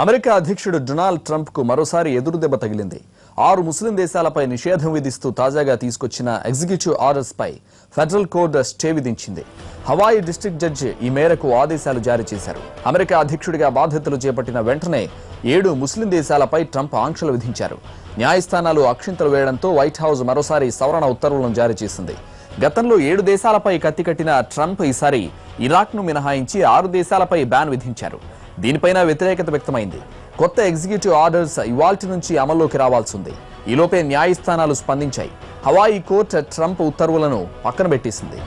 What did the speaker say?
America అధ్యక్షుడు Donald Trump కు మరోసారి ఎదురుదెబ్బ తగిలింది. 6 ముస్లిం దేశాలపై నిషేధం విధిస్తూ తాజాగా తీసుకొచ్చిన ఎగ్జిక్యూటివ్ ఆర్డర్స్ పై ఫెడరల్ కోర్టు స్టే విధించింది. హవాయి డిస్ట్రిక్ట్ జడ్జి ఈ మేరకు ఆదేశాలు జారీ చేశారు. అమెరికా అధ్యక్షుడిగా బాధ్యతలు చేపట్టిన వెంటనే 7 ముస్లిం దేశాలపై ట్రంప్ ఆంక్షలు విధించారు. న్యాయస్థానాలు అక్షింతలు వేయడంతో వైట్ హౌస్ మరోసారి సవరణ ఉత్తర్వులను జారీ చేసింది. గతంలో 7 దేశాలపై కత్తికట్టిన ట్రంప్ ఈసారి ఇరాక్ను మినహాయించి 6 దేశాలపై బ్యాన్ విధించారు. దీనిపైన వ్యతిరేకత వ్యక్తమైంది. కొత్త ఎగ్జిక్యూటివ్ ఆర్డర్స్ ఇవాల్టి నుంచి అమల్లోకి రావాల్సింది. ఈలోపే న్యాయస్థానాలు స్పందించాయి. హవాయి కోర్టు ట్రంప్ ఉత్తర్వులను పక్కన పెట్టేసింది.